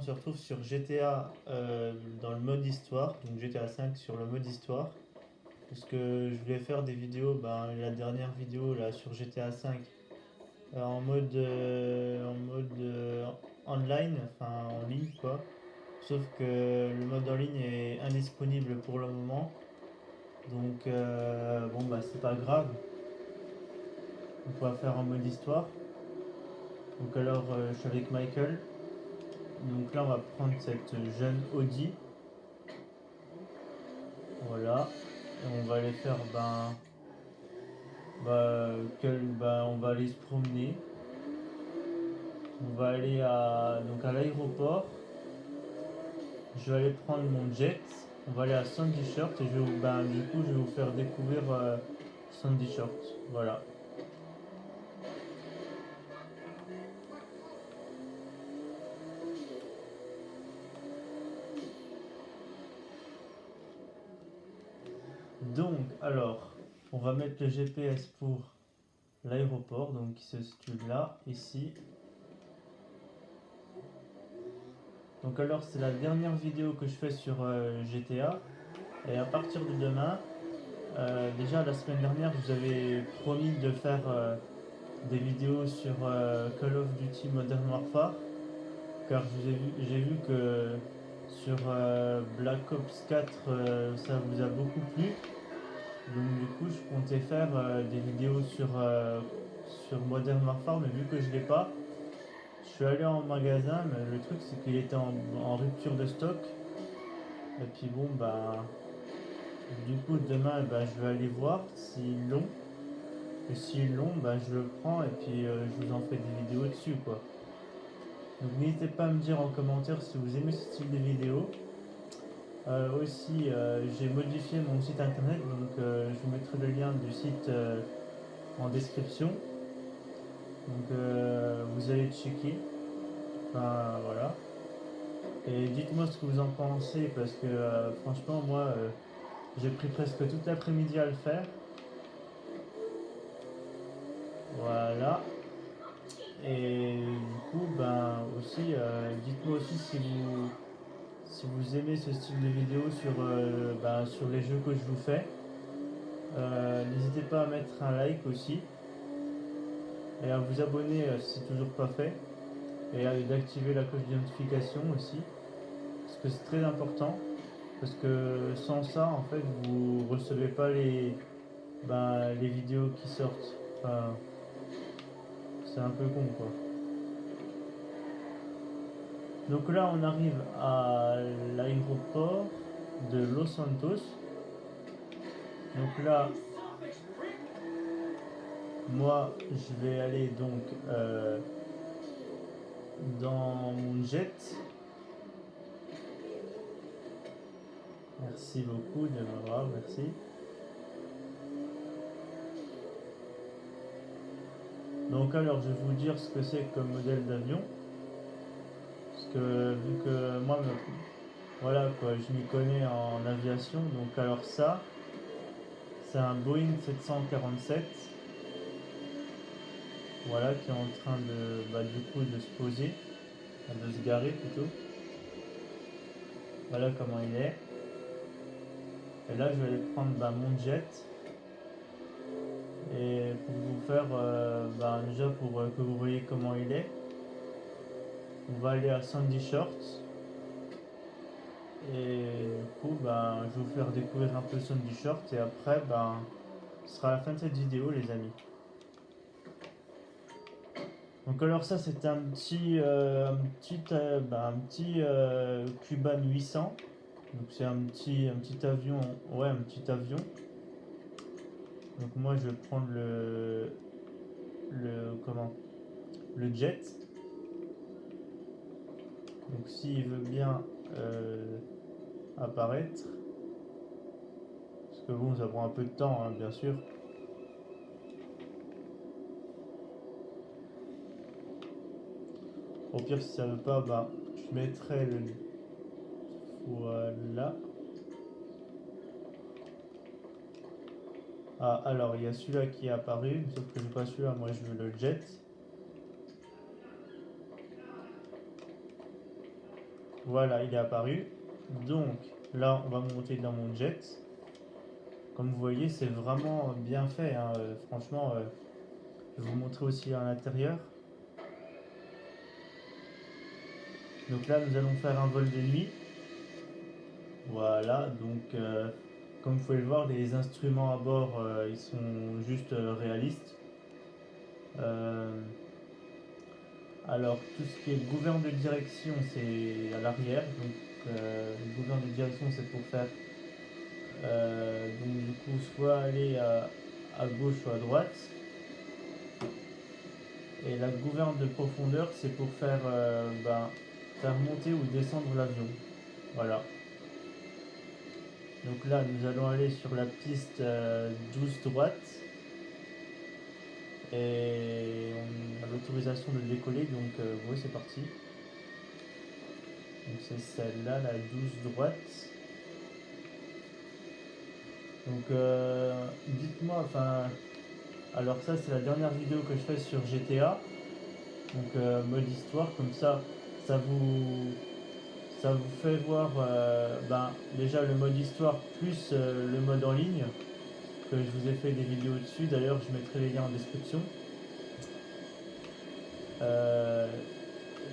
se retrouve sur GTA dans le mode histoire, donc GTA 5 sur le mode histoire. Parce que je voulais faire des vidéos, la dernière vidéo là sur GTA 5 en mode online, enfin en ligne quoi. Sauf que le mode en ligne est indisponible pour le moment. Donc bon bah c'est pas grave, on va faire en mode histoire. Donc alors je suis avec Michael. Donc là on va prendre cette jeune Audi. Voilà. Et on va aller faire on va aller se promener. On va aller à l'aéroport. Je vais aller prendre mon jet. On va aller à Sandy Shirt et du coup je vais vous faire découvrir Sandy Shirt. Voilà. Donc alors, on va mettre le GPS pour l'aéroport, donc qui se situe là, ici. Donc alors c'est la dernière vidéo que je fais sur GTA. Et à partir de demain, déjà la semaine dernière, je vous avais promis de faire des vidéos sur Call of Duty Modern Warfare. Car j'ai vu que sur Black Ops 4, ça vous a beaucoup plu. Donc du coup, je comptais faire des vidéos sur Modern Warfare, mais vu que je l'ai pas, je suis allé en magasin, mais le truc c'est qu'il était en rupture de stock. Et puis bon, du coup, demain, je vais aller voir s'ils l'ont. Et s'ils l'ont, je le prends et puis je vous en fais des vidéos dessus, quoi. Donc n'hésitez pas à me dire en commentaire si vous aimez ce style de vidéo. Aussi, j'ai modifié mon site internet, donc je vous mettrai le lien du site en description. Donc vous allez checker. Enfin voilà. Et dites-moi ce que vous en pensez parce que franchement, moi, j'ai pris presque toute l'après-midi à le faire. Voilà. Et du coup, aussi, dites-moi aussi si vous aimez ce style de vidéo sur les jeux que je vous fais. N'hésitez pas à mettre un like aussi et à vous abonner si c'est toujours pas fait et d'activer la cloche de notification aussi parce que c'est très important parce que sans ça en fait vous recevez pas les vidéos qui sortent. Enfin, c'est un peu con quoi. Donc là on arrive à l'aéroport de Los Santos. Donc là moi je vais aller donc dans mon jet. Merci beaucoup de m'avoir, merci. Donc alors je vais vous dire ce que c'est comme modèle d'avion. Parce que vu que moi, voilà quoi, je m'y connais en aviation. Donc alors ça, c'est un Boeing 747. Voilà, qui est en train du coup de se poser, de se garer plutôt. Voilà comment il est. Et là je vais aller prendre mon jet. Et pour vous faire, déjà pour que vous voyez comment il est, on va aller à Sandy Shorts. Et du coup, je vais vous faire découvrir un peu Sandy Short et après, ce sera la fin de cette vidéo, les amis. Donc alors ça, c'est un petit Cuban 800. Donc c'est un petit avion, ouais, un petit avion. Donc moi, je vais prendre le jet. Donc s'il veut bien apparaître, parce que bon, ça prend un peu de temps, hein, bien sûr. Au pire, si ça veut pas, je mettrai le. Voilà. Ah, alors il y a celui-là qui est apparu, sauf que j'ai pas celui-là, moi je veux le jet. Voilà, il est apparu. Donc là, on va monter dans mon jet. Comme vous voyez, c'est vraiment bien fait, hein. Franchement, je vais vous montrer aussi à l'intérieur. Donc là, nous allons faire un vol de nuit. Voilà, donc comme vous pouvez le voir, les instruments à bord, ils sont juste réalistes. Euh, alors, tout ce qui est gouverne de direction, c'est à l'arrière. Donc, le gouverne de direction, c'est pour faire donc du coup soit aller à gauche ou à droite. Et la gouverne de profondeur, c'est pour faire, faire monter ou descendre l'avion. Voilà. Donc là, nous allons aller sur la piste 12 droite. Et on a l'autorisation de décoller, donc ouais, c'est parti. Donc c'est celle-là, la 12 droite. Donc dites-moi, enfin, alors ça c'est la dernière vidéo que je fais sur GTA. Donc mode histoire, comme ça vous fait voir déjà le mode histoire plus le mode en ligne, que je vous ai fait des vidéos dessus, d'ailleurs je mettrai les liens en description. Euh,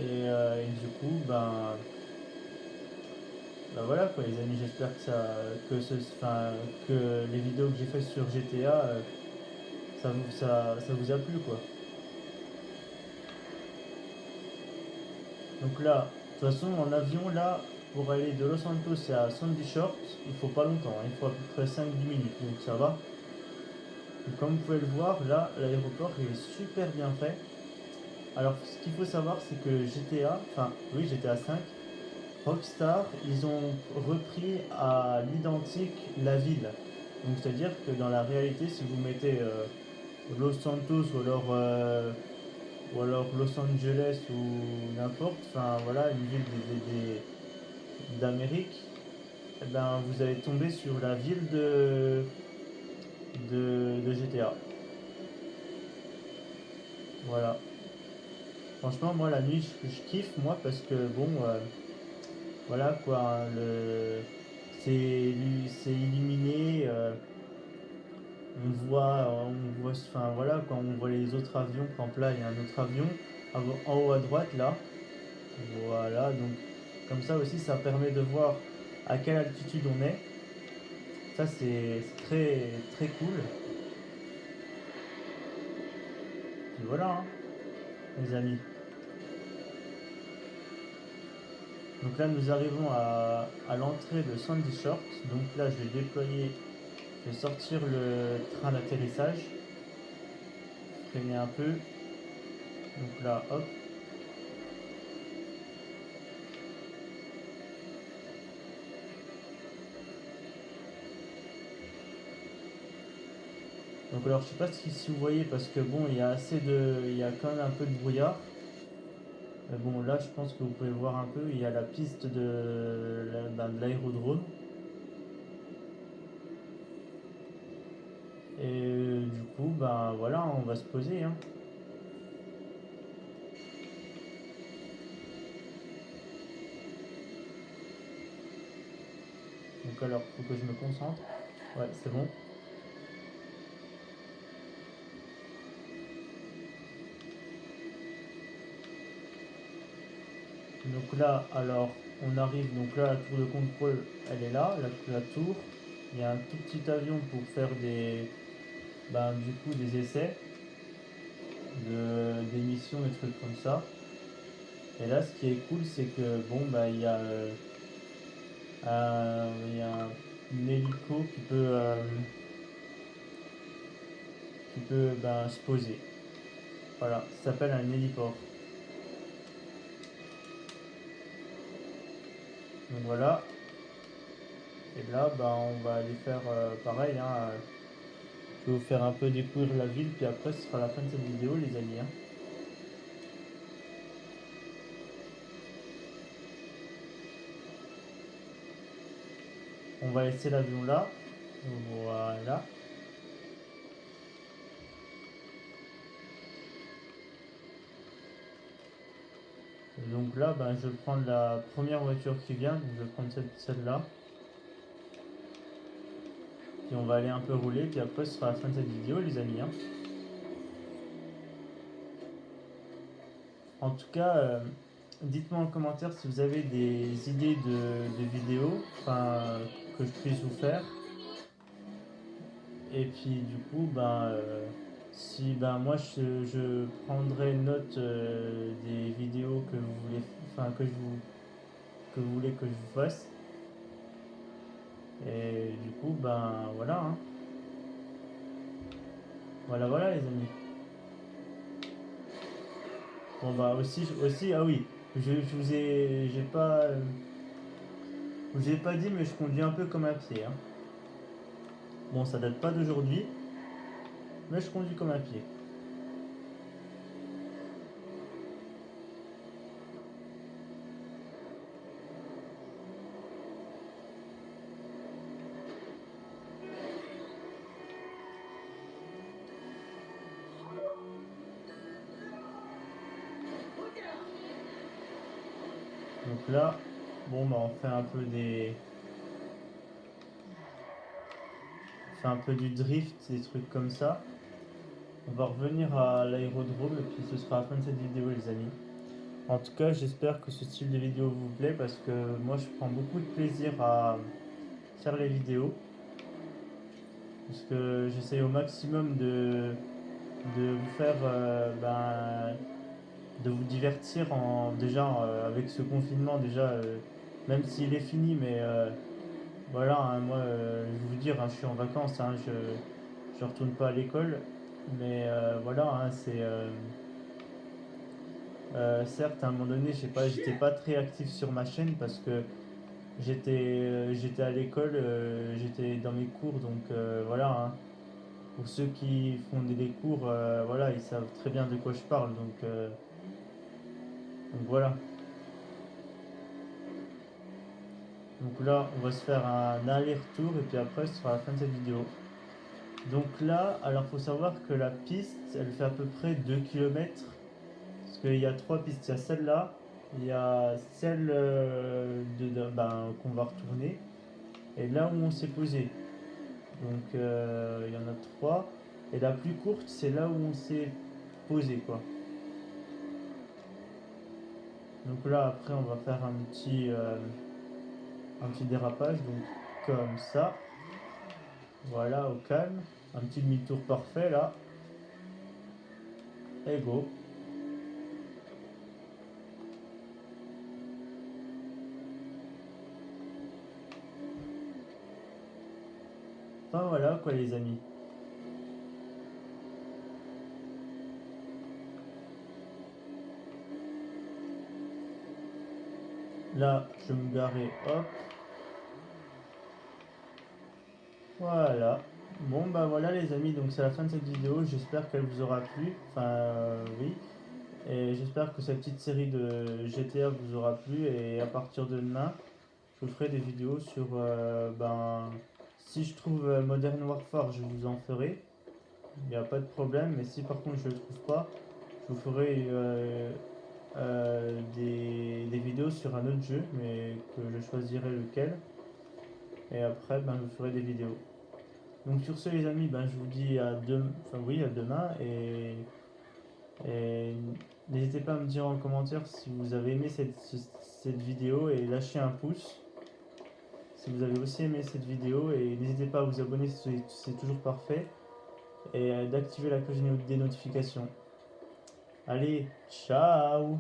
et du coup, voilà quoi les amis, j'espère que les vidéos que j'ai faites sur GTA, ça vous a plu quoi. Donc là, de toute façon en avion là, pour aller de Los Santos à Sandy Shores, il faut pas longtemps, hein, il faut à peu près 5-10 minutes, donc ça va. Et comme vous pouvez le voir, là, l'aéroport est super bien fait. Alors ce qu'il faut savoir, c'est que GTA 5, Rockstar, ils ont repris à l'identique la ville. Donc c'est-à-dire que dans la réalité, si vous mettez Los Santos ou alors Los Angeles ou n'importe, enfin voilà, une ville d'Amérique, eh ben, vous allez tomber sur la ville de GTA. Voilà. Franchement, moi la nuit, je kiffe moi parce que bon, voilà quoi, hein, c'est illuminé. Enfin voilà, quand on voit les autres avions, par exemple là, il y a un autre avion en haut à droite là. Voilà, donc comme ça aussi, ça permet de voir à quelle altitude on est. Ça, c'est très très cool. Puis voilà, hein, les amis. Donc là, nous arrivons à l'entrée de Sandy Shores. Donc là, je vais sortir le train d'atterrissage, freiner un peu. Donc là, hop. Donc alors je sais pas si vous voyez parce que bon il y a quand même un peu de brouillard. Mais bon là je pense que vous pouvez voir un peu, il y a la piste de l'aérodrome. Et du coup ben voilà on va se poser hein. Donc alors faut que je me concentre. Ouais c'est bon. Donc là alors on arrive donc là la tour de contrôle elle est là, la tour. Il y a un tout petit avion pour faire du coup des essais des missions, des trucs comme ça. Et là, ce qui est cool, c'est que bon, il y a un hélico qui peut se poser. Voilà, ça s'appelle un héliport. Donc voilà. Et là, on va aller faire pareil, hein. Je vais vous faire un peu découvrir la ville, puis après, ce sera la fin de cette vidéo, les amis, hein. On va laisser l'avion là. Voilà. Donc là, ben, je vais prendre la première voiture qui vient, donc je vais prendre celle-là. Puis on va aller un peu rouler, puis après ce sera la fin de cette vidéo les amis, hein. En tout cas, dites-moi en commentaire si vous avez des idées de vidéos, enfin, que je puisse vous faire. Et puis du coup, ben, si ben moi je prendrai note des vidéos que vous voulez, enfin que vous voulez que je vous fasse. Et du coup, ben voilà, hein. Voilà, voilà les amis. Bon bah aussi, ah oui, je vous ai, je vous ai pas dit, mais je conduis un peu comme un pied, hein. Bon, ça date pas d'aujourd'hui, mais je conduis comme un pied. Donc là, bon bah on fait un peu du drift, des trucs comme ça. On va revenir à l'aérodrome et puis ce sera la fin de cette vidéo les amis. En tout cas, j'espère que ce style de vidéo vous plaît parce que moi je prends beaucoup de plaisir à faire les vidéos. Parce que j'essaye au maximum de vous faire, de vous divertir avec ce confinement déjà, même s'il est fini, mais voilà, hein, moi je vais vous dire, hein, je suis en vacances, hein, je retourne pas à l'école, mais voilà, hein, certes, à un moment donné, je sais pas, j'étais pas très actif sur ma chaîne parce que j'étais à l'école, j'étais dans mes cours, donc voilà, hein. Pour ceux qui font des cours, voilà, ils savent très bien de quoi je parle, donc voilà. Donc là, on va se faire un aller-retour et puis après, ce sera la fin de cette vidéo. Donc là, alors faut savoir que la piste, elle fait à peu près 2 km. Parce qu'il y a trois pistes. Il y a celle-là, il y a celle qu'on va retourner, et là où on s'est posé. Donc il y en a trois. Et la plus courte, c'est là où on s'est posé, quoi. Donc là, après, on va faire un petit dérapage, donc comme ça. Voilà, au calme. Un petit demi-tour parfait, là. Et go. Enfin voilà, quoi, les amis. Là, je vais me garer, hop. Voilà. Bon bah voilà les amis, donc c'est la fin de cette vidéo, j'espère qu'elle vous aura plu, enfin oui, et j'espère que cette petite série de GTA vous aura plu, et à partir de demain, je vous ferai des vidéos sur, si je trouve Modern Warfare, je vous en ferai, il n'y a pas de problème, mais si par contre je le trouve pas, je vous ferai des vidéos sur un autre jeu, mais que je choisirai lequel, et après ben, je vous ferai des vidéos. Donc sur ce les amis, ben, je vous dis à demain, et n'hésitez pas à me dire en commentaire si vous avez aimé cette vidéo, et lâchez un pouce si vous avez aussi aimé cette vidéo, et n'hésitez pas à vous abonner si c'est toujours parfait, et d'activer la cloche des notifications. Allez, ciao!